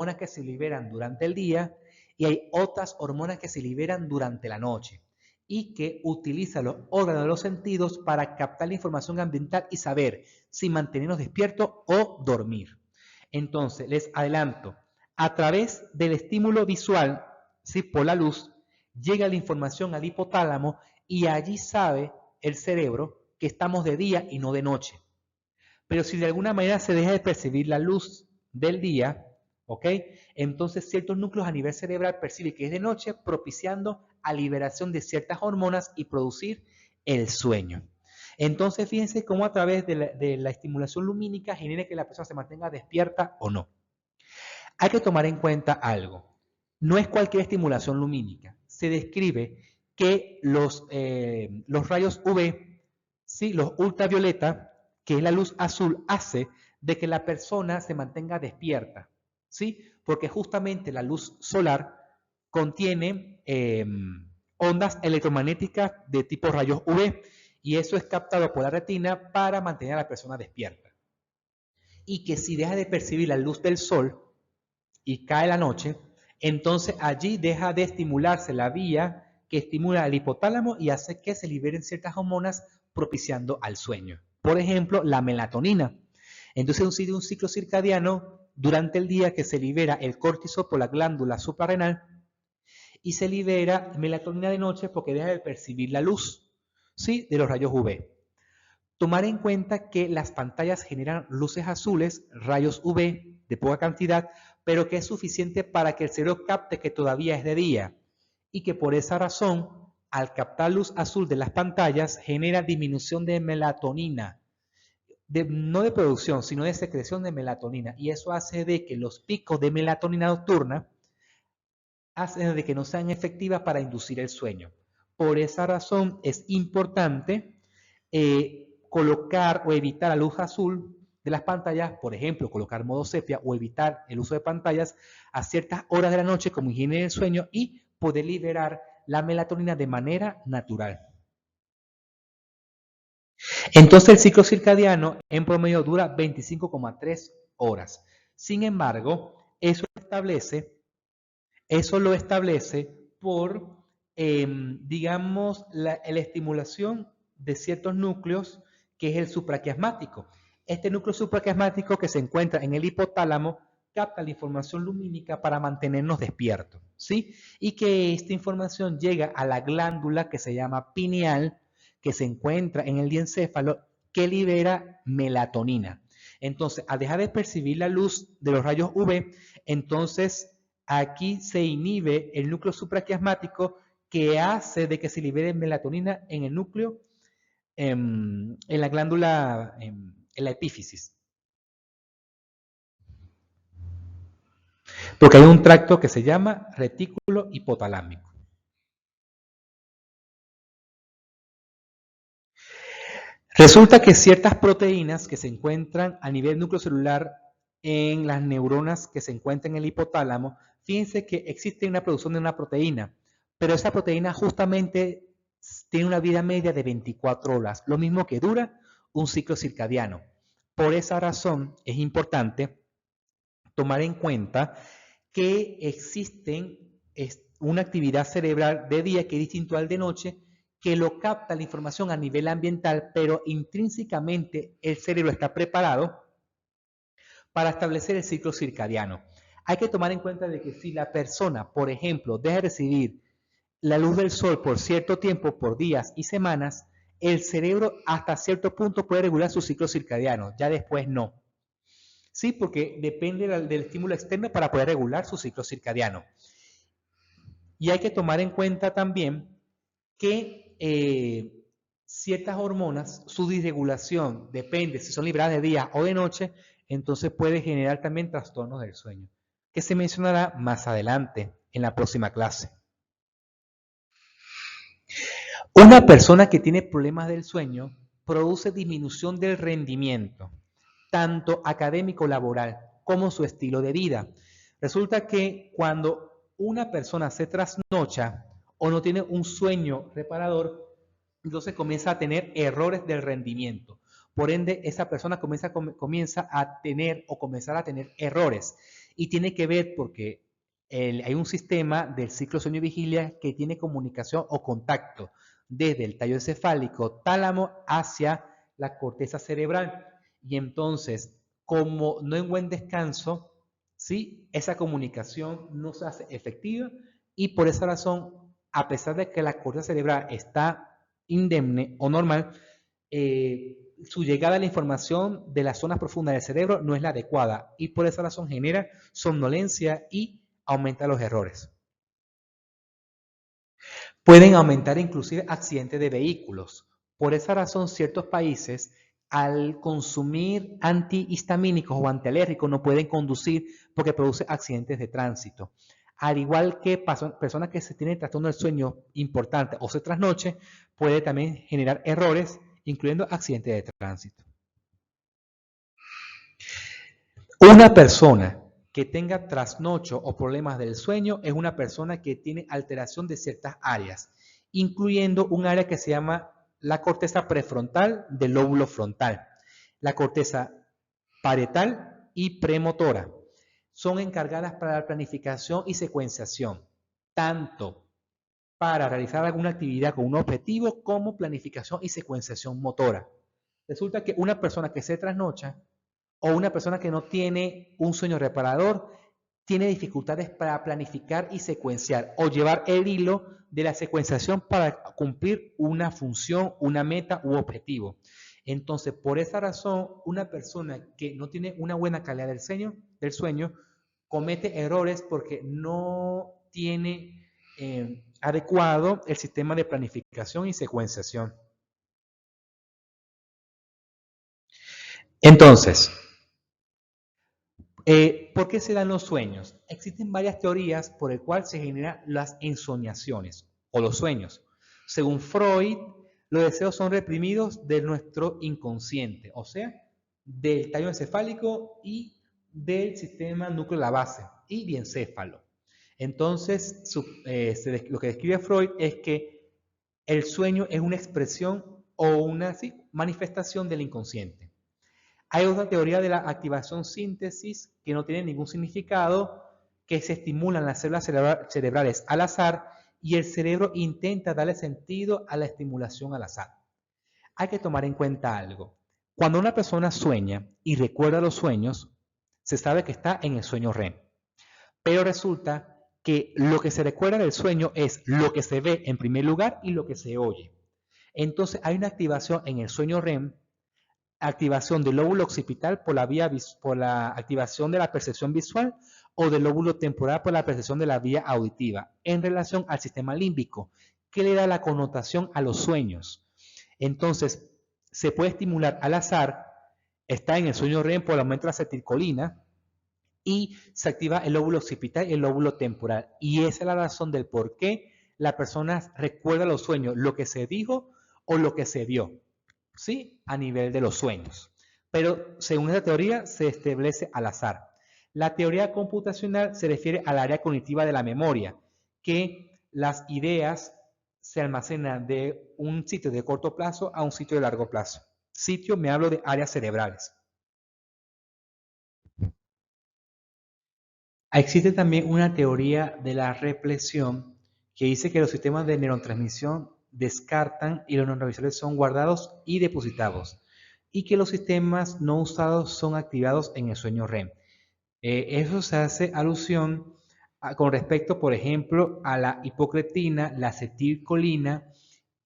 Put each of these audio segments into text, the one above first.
hormonas que se liberan durante el día y hay otras hormonas que se liberan durante la noche y que utiliza los órganos de los sentidos para captar la información ambiental y saber si mantenernos despiertos o dormir. Entonces, les adelanto, a través del estímulo visual, ¿sí? Por la luz, llega la información al hipotálamo y allí sabe el cerebro que estamos de día y no de noche. Pero si de alguna manera se deja de percibir la luz del día, ¿ok? Entonces ciertos núcleos a nivel cerebral perciben que es de noche, propiciando a liberación de ciertas hormonas y producir el sueño. Entonces fíjense cómo a través de la estimulación lumínica genera que la persona se mantenga despierta o no. Hay que tomar en cuenta algo. No es cualquier estimulación lumínica. Se describe que los rayos UV, ¿sí? Los ultravioleta, que es la luz azul, hace de que la persona se mantenga despierta, ¿sí? Porque justamente la luz solar contiene ondas electromagnéticas de tipo rayos UV y eso es captado por la retina para mantener a la persona despierta. Y que si deja de percibir la luz del sol y cae la noche, entonces allí deja de estimularse la vía que estimula el hipotálamo y hace que se liberen ciertas hormonas propiciando al sueño. Por ejemplo, la melatonina. Entonces un ciclo circadiano durante el día que se libera el cortisol por la glándula suprarrenal y se libera melatonina de noche porque deja de percibir la luz, ¿sí? De los rayos UV. Tomar en cuenta que las pantallas generan luces azules, rayos UV de poca cantidad, pero que es suficiente para que el cerebro capte que todavía es de día y que por esa razón, al captar luz azul de las pantallas, genera disminución de melatonina, no de producción, sino de secreción de melatonina. Y eso hace de que los picos de melatonina nocturna hacen de que no sean efectivas para inducir el sueño. Por esa razón es importante colocar o evitar la luz azul de las pantallas, por ejemplo, colocar modo sepia o evitar el uso de pantallas a ciertas horas de la noche como higiene del sueño y poder liberar la melatonina de manera natural. Entonces el ciclo circadiano en promedio dura 25,3 horas. Sin embargo, eso lo establece por, digamos, la estimulación de ciertos núcleos, que es el supraquiasmático. Este núcleo supraquiasmático que se encuentra en el hipotálamo capta la información lumínica para mantenernos despiertos, ¿sí? Y que esta información llega a la glándula que se llama pineal, que se encuentra en el diencéfalo, que libera melatonina. Entonces, al dejar de percibir la luz de los rayos UV, entonces aquí se inhibe el núcleo supraquiasmático que hace de que se libere melatonina en el núcleo, en la glándula, en la epífisis. Porque hay un tracto que se llama retículo hipotalámico. Resulta que ciertas proteínas que se encuentran a nivel núcleo celular en las neuronas que se encuentran en el hipotálamo, fíjense que existe una producción de una proteína, pero esa proteína justamente tiene una vida media de 24 horas, lo mismo que dura un ciclo circadiano. Por esa razón es importante tomar en cuenta que existen una actividad cerebral de día que es distinto al de noche, que lo capta la información a nivel ambiental, pero intrínsecamente el cerebro está preparado para establecer el ciclo circadiano. Hay que tomar en cuenta de que si la persona, por ejemplo, deja de recibir la luz del sol por cierto tiempo, por días y semanas, el cerebro hasta cierto punto puede regular su ciclo circadiano, ya después no. Sí, porque depende del estímulo externo para poder regular su ciclo circadiano. Y hay que tomar en cuenta también que ciertas hormonas, su disregulación depende si son liberadas de día o de noche, entonces puede generar también trastornos del sueño, que se mencionará más adelante en la próxima clase. Una persona que tiene problemas del sueño produce disminución del rendimiento, tanto académico laboral como su estilo de vida. Resulta que cuando una persona se trasnocha o no tiene un sueño reparador, entonces comienza a tener errores del rendimiento. Por ende, esa persona comienza a tener o comenzar a tener errores. y tiene que ver porque hay un sistema del ciclo sueño-vigilia que tiene comunicación o contacto desde el tallo encefálico tálamo hacia la corteza cerebral. Y entonces, como no hay buen descanso, ¿sí? Esa comunicación no se hace efectiva y por esa razón, a pesar de que la corteza cerebral está indemne o normal, su llegada a la información de las zonas profundas del cerebro no es la adecuada y por esa razón genera somnolencia y aumenta los errores. Pueden aumentar inclusive accidentes de vehículos. Por esa razón, ciertos países, al consumir antihistamínicos o antialérgicos, no pueden conducir porque produce accidentes de tránsito. Al igual que personas que se tienen trastorno del sueño importante o se trasnoche, puede también generar errores, incluyendo accidentes de tránsito. Una persona que tenga trasnocho o problemas del sueño es una persona que tiene alteración de ciertas áreas, incluyendo un área que se llama la corteza prefrontal del lóbulo frontal, la corteza parietal y premotora. Son encargadas para la planificación y secuenciación, tanto para realizar alguna actividad con un objetivo como planificación y secuenciación motora. Resulta que una persona que se trasnocha o una persona que no tiene un sueño reparador tiene dificultades para planificar y secuenciar o llevar el hilo de la secuenciación para cumplir una función, una meta u objetivo. Entonces, por esa razón, una persona que no tiene una buena calidad del sueño comete errores porque no tiene adecuado el sistema de planificación y secuenciación. Entonces, ¿por qué se dan los sueños? Existen varias teorías por el cual se generan las ensoñaciones o los sueños. Según Freud, los deseos son reprimidos de nuestro inconsciente, o sea, del tallo encefálico y del sistema núcleo de la base y biencéfalo. Entonces, lo que describe Freud es que el sueño es una expresión o una manifestación del inconsciente. Hay otra teoría de la activación síntesis que no tiene ningún significado, que se estimulan las células cerebrales al azar y el cerebro intenta darle sentido a la estimulación al azar. Hay que tomar en cuenta algo. Cuando una persona sueña y recuerda los sueños, se sabe que está en el sueño REM. Pero resulta que lo que se recuerda del sueño es lo que se ve en primer lugar y lo que se oye. Entonces hay una activación en el sueño REM, activación del lóbulo occipital por la activación de la percepción visual o del lóbulo temporal por la percepción de la vía auditiva en relación al sistema límbico, que le da la connotación a los sueños. Entonces, se puede estimular al azar, está en el sueño REM por el aumento de la acetilcolina y se activa el lóbulo occipital y el lóbulo temporal. Y esa es la razón del por qué la persona recuerda los sueños, lo que se dijo o lo que se vio. ¿Sí? A nivel de los sueños. Pero según esta teoría se establece al azar. La teoría computacional se refiere al área cognitiva de la memoria, que las ideas se almacenan de un sitio de corto plazo a un sitio de largo plazo. Sitio, me hablo de áreas cerebrales. Existe también una teoría de la represión que dice que los sistemas de neurotransmisión descartan y los neurotransmisores son guardados y depositados y que los sistemas no usados son activados en el sueño REM. Eso se hace alusión con respecto, por ejemplo, a la hipocretina, la acetilcolina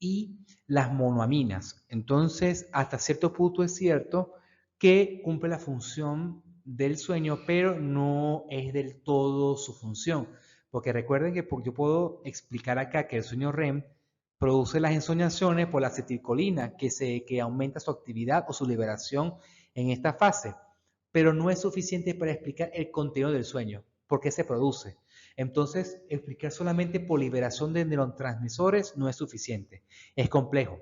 y las monoaminas. Entonces, hasta cierto punto es cierto que cumple la función del sueño, pero no es del todo su función. Porque recuerden que yo puedo explicar acá que el sueño REM produce las ensoñaciones por la acetilcolina, que aumenta su actividad o su liberación en esta fase, pero no es suficiente para explicar el contenido del sueño, por qué se produce. Entonces, explicar solamente por liberación de neurotransmisores no es suficiente, es complejo.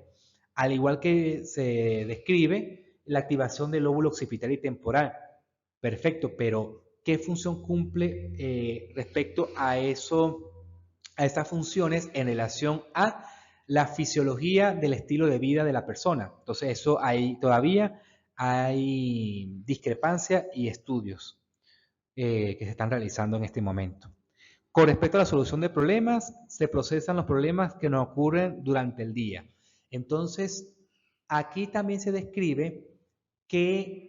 Al igual que se describe la activación del lóbulo occipital y temporal. Perfecto, pero ¿qué función cumple respecto a estas funciones en relación a la fisiología del estilo de vida de la persona? Entonces, eso todavía hay discrepancia y estudios. que se están realizando en este momento. Con respecto a la solución de problemas, se procesan los problemas que nos ocurren durante el día. Entonces, aquí también se describe que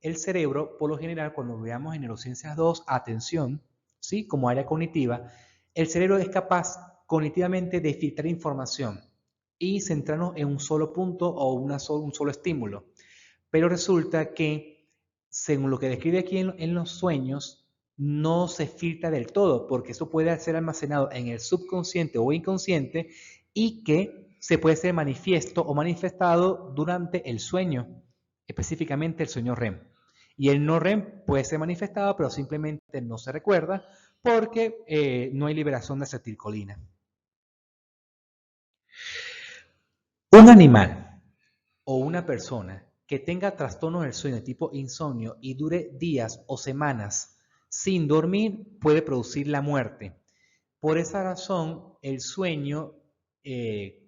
el cerebro, por lo general, cuando veamos en Neurociencias 2, atención, ¿sí? Como área cognitiva, el cerebro es capaz cognitivamente de filtrar información y centrarnos en un solo punto o un solo estímulo. Pero resulta que, según lo que describe aquí en los sueños, no se filtra del todo, porque eso puede ser almacenado en el subconsciente o inconsciente y que se puede ser manifiesto o manifestado durante el sueño, específicamente el sueño REM. Y el no REM puede ser manifestado, pero simplemente no se recuerda porque no hay liberación de acetilcolina. Un animal o una persona que tenga trastornos del sueño tipo insomnio y dure días o semanas sin dormir puede producir la muerte. Por esa razón, el sueño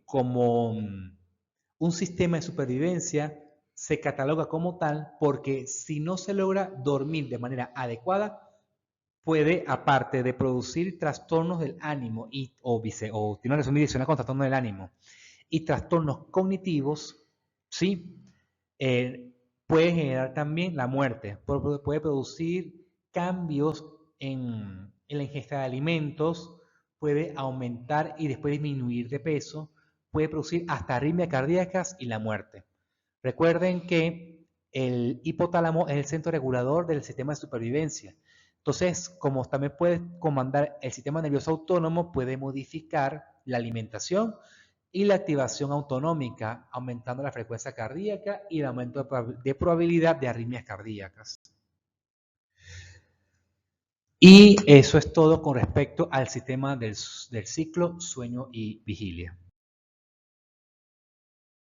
como un sistema de supervivencia se cataloga como tal porque si no se logra dormir de manera adecuada, puede, aparte de producir trastornos del ánimo o tiene una relación direccional con trastornos del ánimo y trastornos cognitivos, ¿sí? Puede generar también la muerte, puede producir cambios en la ingesta de alimentos, puede aumentar y después disminuir de peso, puede producir hasta arritmias cardíacas y la muerte. Recuerden que el hipotálamo es el centro regulador del sistema de supervivencia. Entonces, como también puede comandar el sistema nervioso autónomo, puede modificar la alimentación y la activación autonómica, aumentando la frecuencia cardíaca y el aumento de probabilidad de arritmias cardíacas. Y eso es todo con respecto al sistema del ciclo, sueño y vigilia.